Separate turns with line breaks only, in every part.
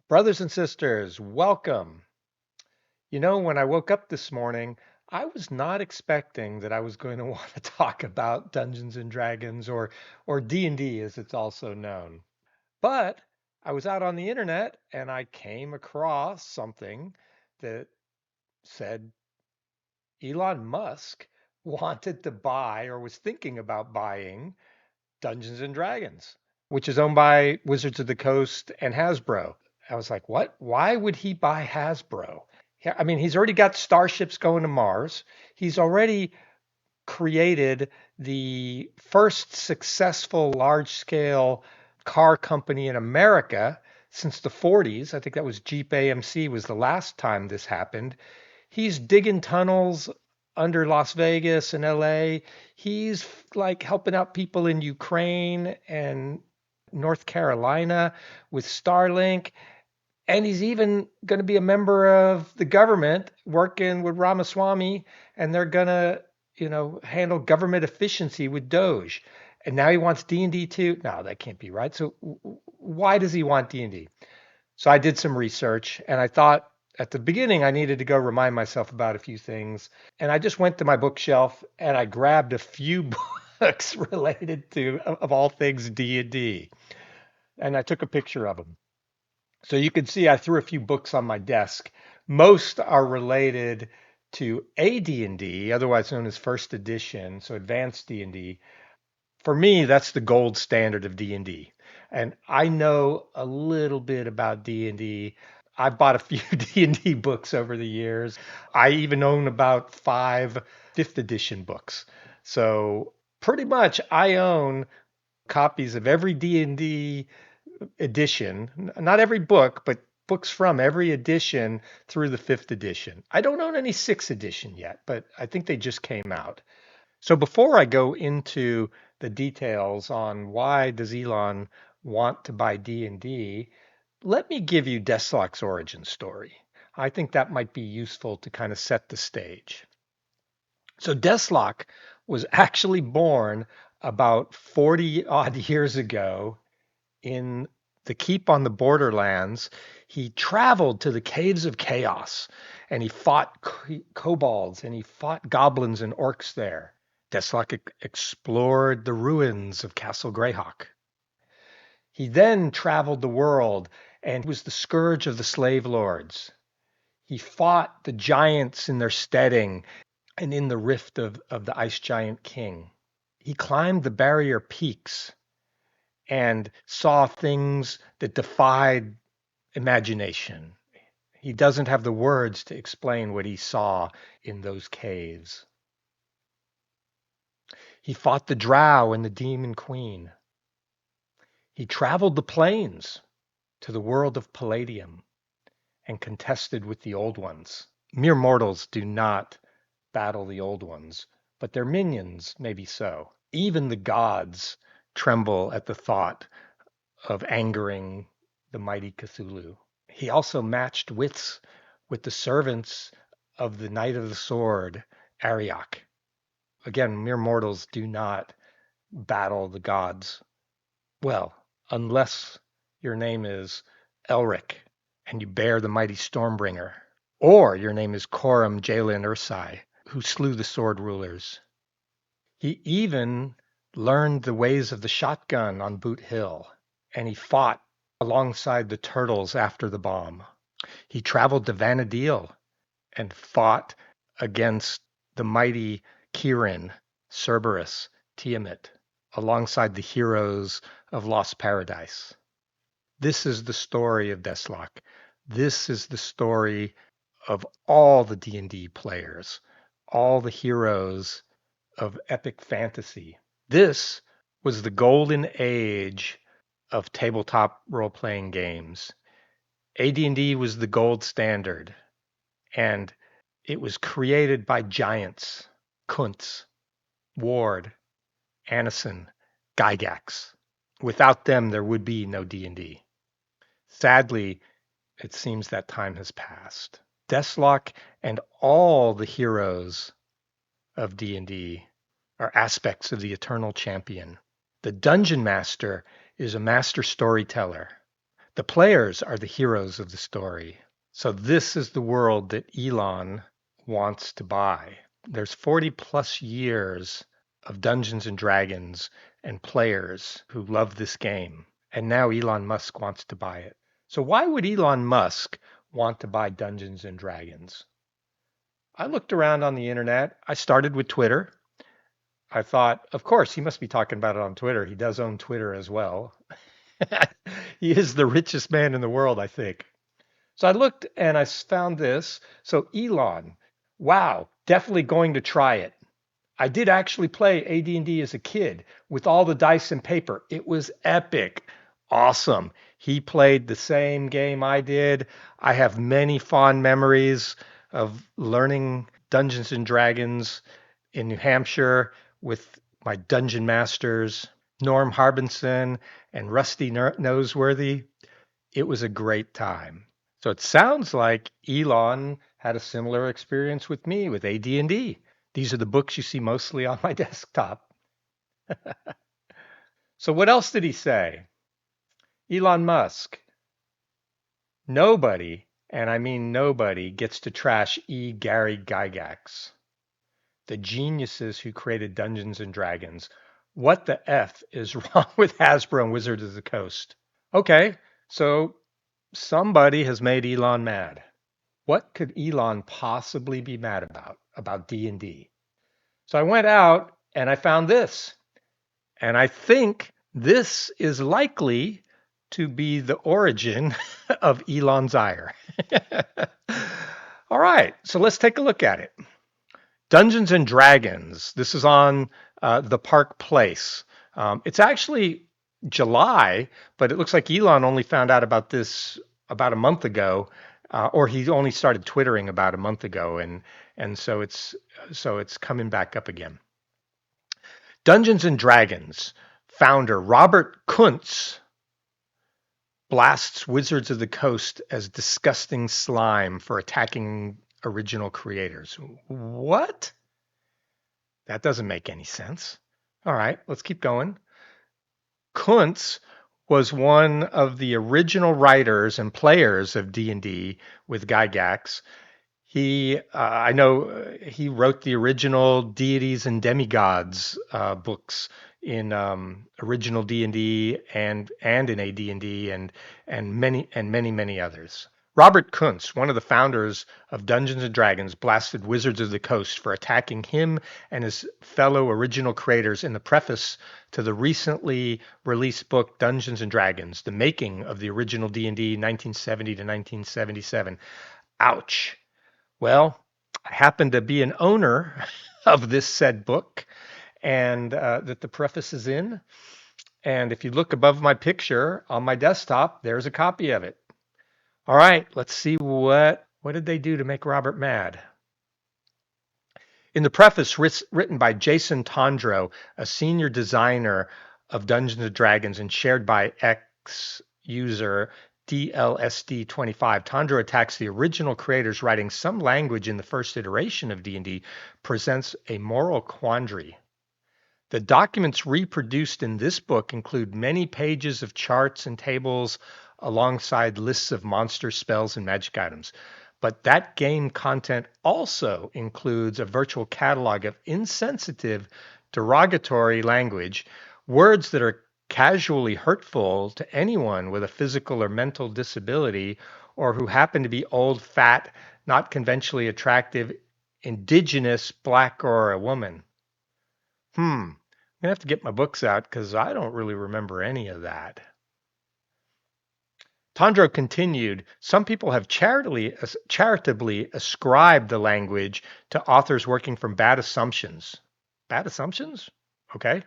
Brothers and sisters, welcome. When I woke up this morning, I was not expecting that I was going to want to talk about Dungeons and Dragons or D&D as it's also known. But I was out on the internet and I came across something that said Elon Musk wanted to buy or was thinking about buying Dungeons and Dragons, which is owned by Wizards of the Coast and Hasbro. I was like, what? Why would he buy Hasbro? Yeah, I mean, he's already got starships going to Mars. He's already created the first successful large scale car company in America since the 40s. I think that was Jeep AMC was the last time this happened. He's digging tunnels under Las Vegas and LA. He's like helping out people in Ukraine and North Carolina with Starlink. And he's even going to be a member of the government working with Ramaswamy, and they're going to, handle government efficiency with Doge. And now he wants D&D too. No, that can't be right. So why does he want D&D? So I did some research and I thought at the beginning I needed to go remind myself about a few things. And I just went to my bookshelf and I grabbed a few books related to, of all things, D&D. And I took a picture of them. So you can see I threw a few books on my desk. Most are related to AD&D, otherwise known as first edition, so advanced D&D. For me, that's the gold standard of D&D. And I know a little bit about D&D. I've bought a few D&D books over the years. I even own about five fifth edition books. So pretty much I own copies of every D&D edition, not every book, but books from every edition through the fifth edition. I don't own any sixth edition yet, but I think they just came out. So before I go into the details on why does Elon want to buy D&D, let me give you Deslok's origin story. I think that might be useful to kind of set the stage. So Deslok was actually born about 40 odd years ago in the keep on the borderlands. He traveled to the caves of chaos and he fought kobolds and he fought goblins and orcs there. Deslok explored the ruins of Castle Greyhawk. He then traveled the world and was the scourge of the slave lords. He fought the giants in their steading and in the rift of the ice giant king. He climbed the barrier peaks and saw things that defied imagination. He doesn't have the words to explain what he saw in those caves. He fought the drow and the demon queen. He traveled the plains to the world of Palladium and contested with the Old Ones. Mere mortals do not battle the Old Ones, but their minions maybe so. Even the gods tremble at the thought of angering the mighty Cthulhu. He also matched wits with the servants of the Knight of the Sword, Ariok. Again, mere mortals do not battle the gods. Well, unless your name is Elric and you bear the mighty Stormbringer, or your name is Coram Jalen Ursai, who slew the sword rulers. He even learned the ways of the shotgun on Boot Hill, and he fought alongside the turtles after the bomb. He traveled to Vanadil and fought against the mighty Kirin, Cerberus, Tiamat, alongside the heroes of Lost Paradise. This is the story of Deslok. This is the story of all the D&D players, all the heroes of epic fantasy. This was the golden age of tabletop role-playing games. AD&D was the gold standard, and it was created by giants, Kuntz, Ward, Anison, Gygax. Without them, there would be no D&D. Sadly, it seems that time has passed. Deslok and all the heroes of D&D are aspects of the eternal champion. The dungeon master is a master storyteller. The players are the heroes of the story. So this is the world that Elon wants to buy. There's 40 plus years of Dungeons and Dragons and players who love this game. And now Elon Musk wants to buy it. So why would Elon Musk want to buy Dungeons and Dragons? I looked around on the internet. I started with Twitter. I thought, of course, he must be talking about it on Twitter. He does own Twitter as well. He is the richest man in the world, I think. So I looked and I found this. So Elon, wow, definitely going to try it. I did actually play AD&D as a kid with all the dice and paper. It was epic. Awesome. He played the same game I did. I have many fond memories of learning Dungeons and Dragons in New Hampshire with my dungeon masters, Norm Harbinson and Rusty Noseworthy. It was a great time. So it sounds like Elon had a similar experience with me with AD&D. These are the books you see mostly on my desktop. So what else did he say? Elon Musk. Nobody, and I mean nobody, gets to trash Gary Gygax, the geniuses who created Dungeons and Dragons. What the F is wrong with Hasbro and Wizards of the Coast? Okay, so somebody has made Elon mad. What could Elon possibly be mad about D&D? So I went out and I found this. And I think this is likely to be the origin of Elon's ire. All right, so let's take a look at it. Dungeons and Dragons. This is on the Park Place. It's actually July, but it looks like Elon only found out about this about a month ago, or he only started twittering about a month ago, and so it's coming back up again. Dungeons and Dragons founder Robert Kuntz blasts Wizards of the Coast as disgusting slime for attacking original creators. What? That doesn't make any sense. All right, let's keep going. Kuntz was one of the original writers and players of D&D with Gygax. I know he wrote the original Deities and Demigods books in original D&D and in AD&D and many others. Robert Kuntz, one of the founders of Dungeons and Dragons, blasted Wizards of the Coast for attacking him and his fellow original creators in the preface to the recently released book Dungeons and Dragons: The Making of the Original D&D 1970 to 1977. Ouch. Well, I happen to be an owner of this said book and that the preface is in. And if you look above my picture on my desktop, there's a copy of it. All right, let's see what did they do to make Robert mad. In the preface written by Jason Tondro, a senior designer of Dungeons and Dragons and shared by X user DLSD25, Tondro attacks the original creators, writing some language in the first iteration of D&D presents a moral quandary. The documents reproduced in this book include many pages of charts and tables alongside lists of monster spells and magic items. But that game content also includes a virtual catalog of insensitive, derogatory language, words that are casually hurtful to anyone with a physical or mental disability or who happen to be old, fat, not conventionally attractive, indigenous, black, or a woman. I'm going to have to get my books out because I don't really remember any of that. Tondro continued, some people have charitably ascribed the language to authors working from bad assumptions. Bad assumptions? Okay.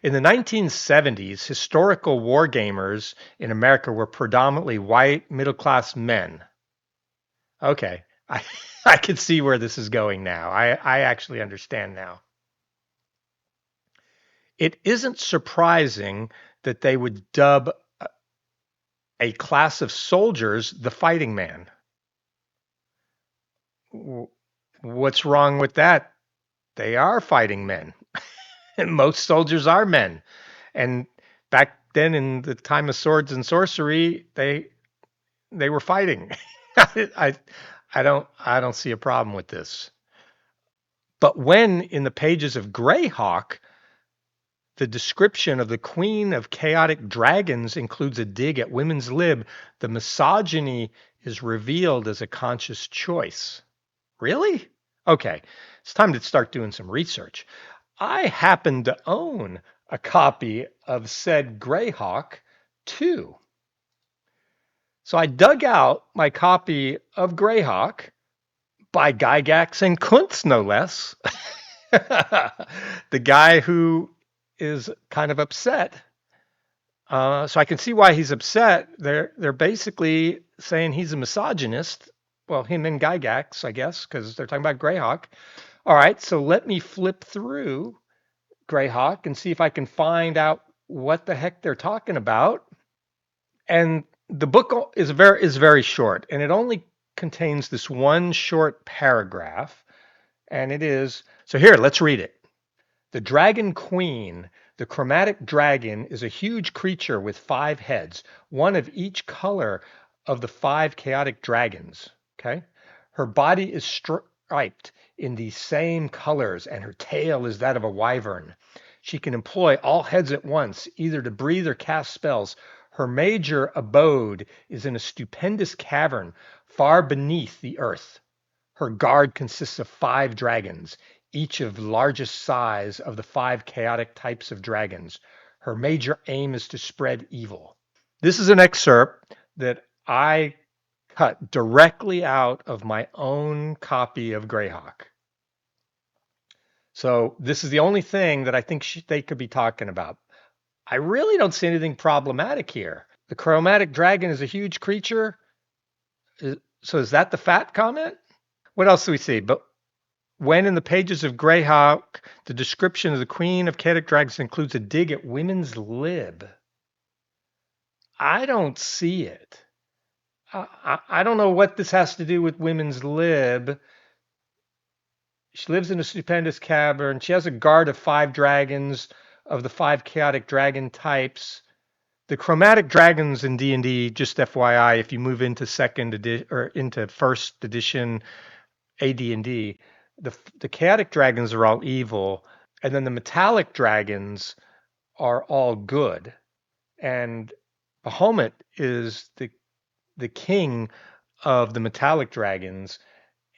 In the 1970s, historical wargamers in America were predominantly white, middle-class men. Okay. I can see where this is going now. I actually understand now. It isn't surprising that they would dub a class of soldiers the fighting man. What's wrong with that? They are fighting men. And most soldiers are men. And back then in the time of swords and sorcery, they were fighting. I I don't see a problem with this. But when in the pages of Greyhawk, the description of the queen of chaotic dragons includes a dig at women's lib, the misogyny is revealed as a conscious choice. Really? Okay, it's time to start doing some research. I happen to own a copy of said Greyhawk too. So I dug out my copy of Greyhawk by Gygax and Kuntz, no less. The guy who is kind of upset. So I can see why he's upset. They're basically saying he's a misogynist. Well, him and Gygax, I guess, because they're talking about Greyhawk. All right, so let me flip through Greyhawk and see if I can find out what the heck they're talking about. And the book is very short, and it only contains this one short paragraph, and it is so here, let's read it. The Dragon Queen, the chromatic dragon, is a huge creature with 5 heads, one of each color of the 5 chaotic dragons. Okay? Her body is striped in these same colors, and her tail is that of a wyvern. She can employ all heads at once, either to breathe or cast spells. Her major abode is in a stupendous cavern far beneath the earth. Her guard consists of 5 dragons, each of largest size of the 5 chaotic types of dragons. Her major aim is to spread evil. This is an excerpt that I cut directly out of my own copy of Greyhawk. So this is the only thing that I think they could be talking about. I really don't see anything problematic here. The chromatic dragon is a huge creature. So is that the fat comment? What else do we see? But when in the pages of Greyhawk, the description of the Queen of Chaotic Dragons includes a dig at women's lib. I don't see it. I don't know what this has to do with women's lib. She lives in a stupendous cavern. She has a guard of 5 dragons of the 5 chaotic dragon types. The chromatic dragons in D&D, just FYI, if you move into second edition or into first edition AD&D, the chaotic dragons are all evil, and then the metallic dragons are all good. And Bahamut is the king of the metallic dragons,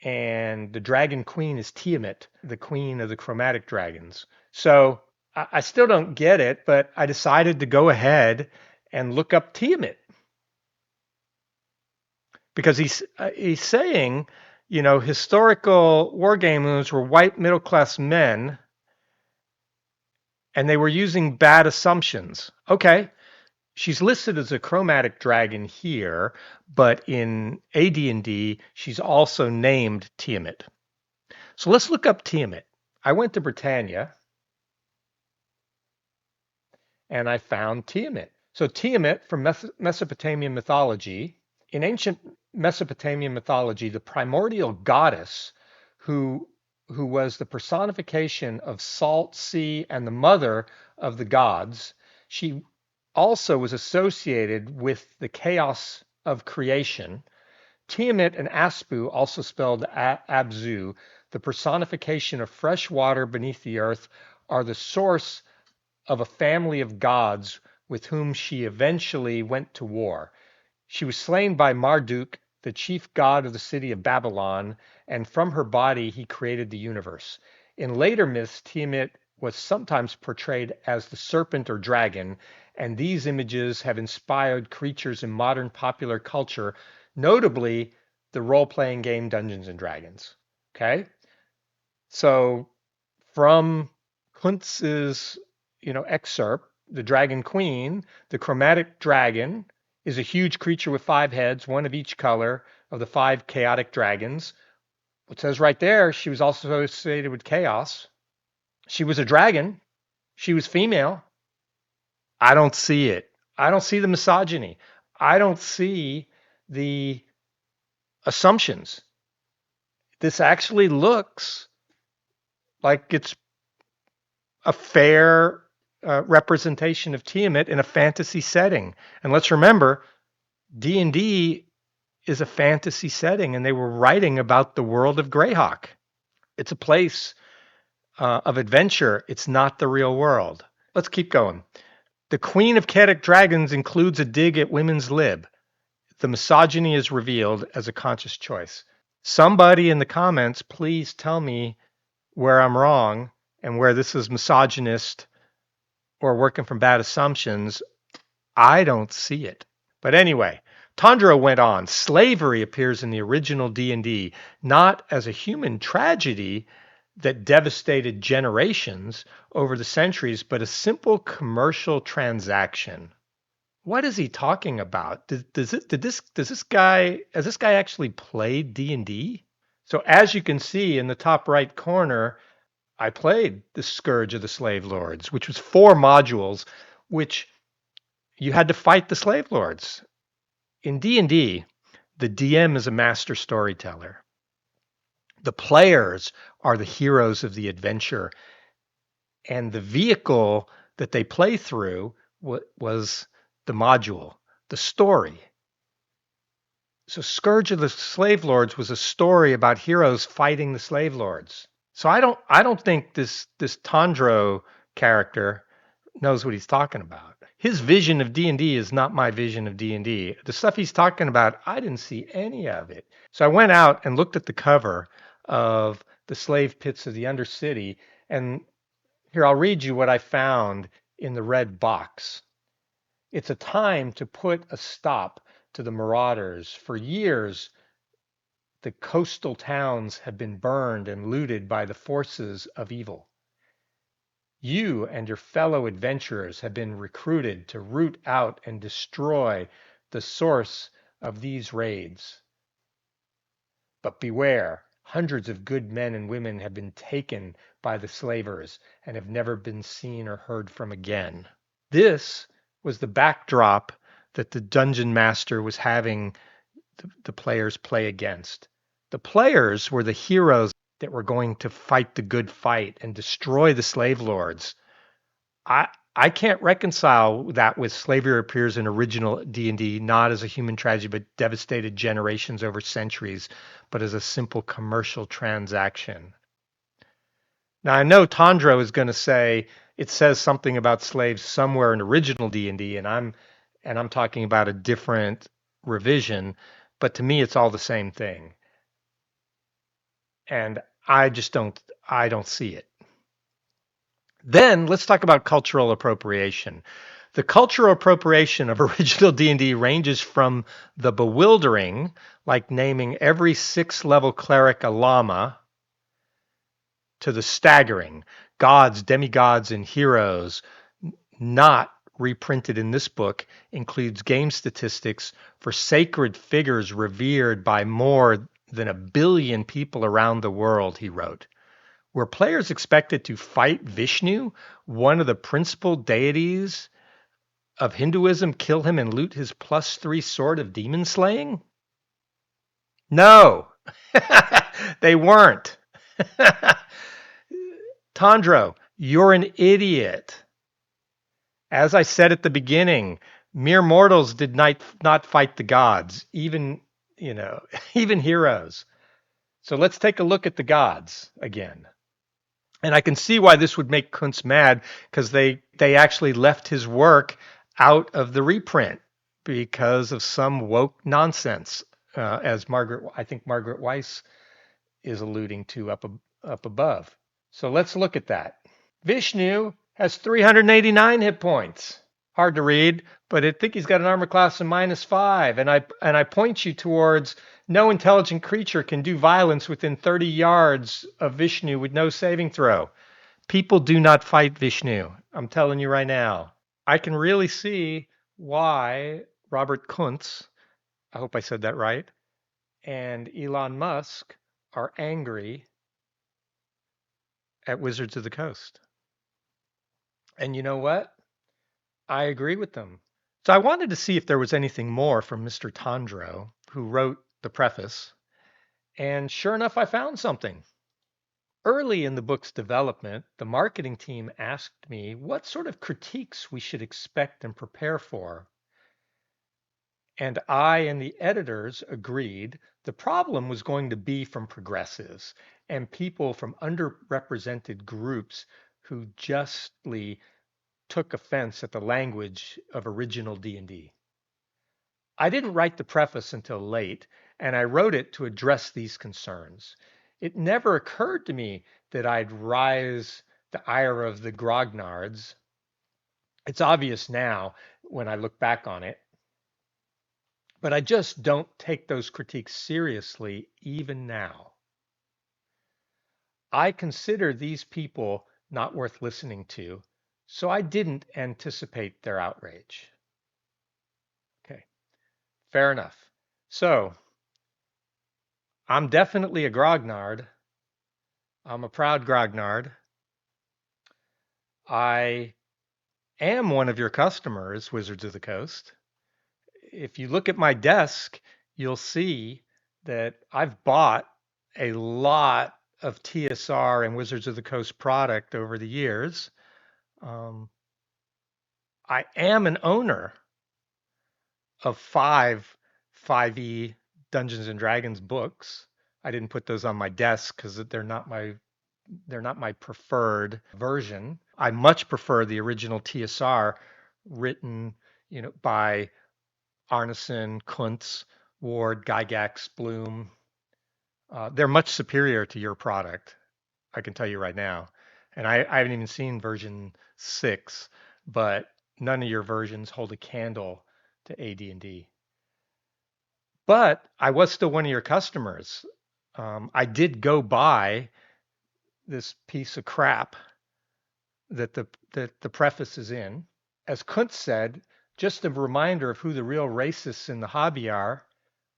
and the dragon queen is Tiamat, the queen of the chromatic dragons. So I still don't get it, but I decided to go ahead and look up Tiamat because he's saying, historical wargamers were white middle class men and they were using bad assumptions. Okay, she's listed as a chromatic dragon here, but in AD&D, she's also named Tiamat. So let's look up Tiamat. I went to Britannia and I found Tiamat. So Tiamat from Mesopotamian mythology. In ancient Mesopotamian mythology, the primordial goddess who was the personification of salt sea and the mother of the gods, she also was associated with the chaos of creation. Tiamat and Aspu, also spelled Abzu, the personification of fresh water beneath the earth, are the source of a family of gods with whom she eventually went to war. She was slain by Marduk, the chief god of the city of Babylon, and from her body he created the universe. In later myths, Tiamat was sometimes portrayed as the serpent or dragon, and these images have inspired creatures in modern popular culture, notably the role-playing game Dungeons and Dragons. Okay? So from Kuntz's, excerpt, the Dragon Queen, the chromatic dragon, is a huge creature with 5 heads, one of each color of the 5 chaotic dragons. It says right there, she was also associated with chaos. She was a dragon. She was female. I don't see it. I don't see the misogyny. I don't see the assumptions. This actually looks like it's a fair representation of Tiamat in a fantasy setting. And let's remember, D&D is a fantasy setting, and they were writing about the world of Greyhawk. It's a place of adventure. It's not the real world. Let's keep going. The Queen of Kedic Dragons includes a dig at women's lib. The misogyny is revealed as a conscious choice. Somebody in the comments, please tell me where I'm wrong and where this is misogynist or working from bad assumptions. I don't see it. But anyway, Tondro went on. Slavery appears in the original D&D not as a human tragedy that devastated generations over the centuries, but a simple commercial transaction. What is he talking about? Does this guy has this guy actually played D&D? So as you can see in the top right corner, I played the Scourge of the Slave Lords, which was 4 modules, which you had to fight the slave lords. In D&D, the DM is a master storyteller. The players are the heroes of the adventure, and the vehicle that they play through was the module, the story. So Scourge of the Slave Lords was a story about heroes fighting the slave lords. So I don't think this Tondro character knows what he's talking about. His vision of D&D is not my vision of D&D. The stuff he's talking about, I didn't see any of it. So I went out and looked at the cover of the Slave Pits of the Undercity, and here I'll read you what I found in the red box. It's a time to put a stop to the marauders. For years, the coastal towns have been burned and looted by the forces of evil. You and your fellow adventurers have been recruited to root out and destroy the source of these raids. But beware, hundreds of good men and women have been taken by the slavers and have never been seen or heard from again. This was the backdrop that the dungeon master was having the players play against. The players were the heroes that were going to fight the good fight and destroy the slave lords. I can't reconcile that with slavery appears in original D&D not as a human tragedy but devastated generations over centuries, but as a simple commercial transaction. Now I know Tondro is going to say it says something about slaves somewhere in original D&D, and I'm talking about a different revision, but to me it's all the same thing. And I don't see it. Then let's talk about cultural appropriation. The cultural appropriation of original D&D ranges from the bewildering, like naming every 6th-level cleric a llama, to the staggering, gods, demigods, and heroes, not reprinted in this book, includes game statistics for sacred figures revered by more than 1 billion people around the world, he wrote. Were players expected to fight Vishnu, one of the principal deities of Hinduism, kill him and loot his +3 sword of demon slaying? No, they weren't. Tondro, you're an idiot. As I said at the beginning, mere mortals did not fight the gods, even heroes. So let's take a look at the gods again. And I can see why this would make Kuntz mad, because they actually left his work out of the reprint because of some woke nonsense, as I think Margaret Weiss is alluding to up above. So let's look at that. Vishnu has 389 hit points. Hard to read, but I think he's got an armor class of -5, and I point you towards no intelligent creature can do violence within 30 yards of Vishnu with no saving throw. People do not fight Vishnu. I'm telling you right now. I can really see why Robert Kuntz, I hope I said that right, and Elon Musk are angry at Wizards of the Coast. And you know what? I agree with them. So I wanted to see if there was anything more from Mr. Tondro, who wrote the preface. And sure enough, I found something. Early in the book's development, the marketing team asked me what sort of critiques we should expect and prepare for. And I and the editors agreed the problem was going to be from progressives and people from underrepresented groups who justly took offense at the language of original D&D. I didn't write the preface until late, and I wrote it to address these concerns. It never occurred to me that I'd rise the ire of the grognards. It's obvious now when I look back on it, but I just don't take those critiques seriously even now. I consider these people not worth listening to, so I didn't anticipate their outrage. Okay, fair enough. So I'm definitely a grognard. I'm a proud grognard. I am one of your customers, Wizards of the Coast. If you look at my desk, you'll see that I've bought a lot of TSR and Wizards of the Coast product over the years. Um, I am an owner of 5e Dungeons and Dragons books. I didn't put those on my desk because they're not my preferred version. I much prefer the original TSR written, by Arneson, Kuntz, Ward, Gygax, Bloom. They're much superior to your product. I can tell you right now. And I haven't even seen version 6, but none of your versions hold a candle to AD&D. But I was still one of your customers. I did go buy this piece of crap that the preface is in. As Kuntz said, just a reminder of who the real racists in the hobby are.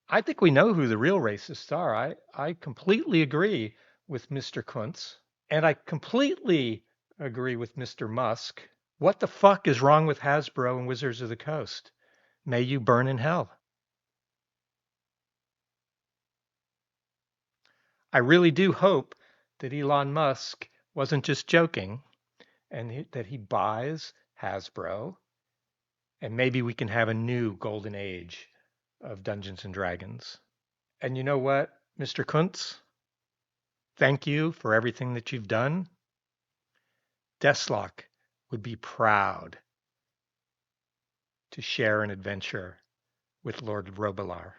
I think we know who the real racists are. I completely agree with Mr. Kuntz, and I completely agree with Mr. Musk. What the fuck is wrong with Hasbro and Wizards of the Coast? May you burn in hell. I really do hope that Elon Musk wasn't just joking and that he buys Hasbro, and maybe we can have a new golden age of Dungeons and Dragons. And you know what, Mr. Kuntz? Thank you for everything that you've done. Deslok would be proud to share an adventure with Lord Robilar.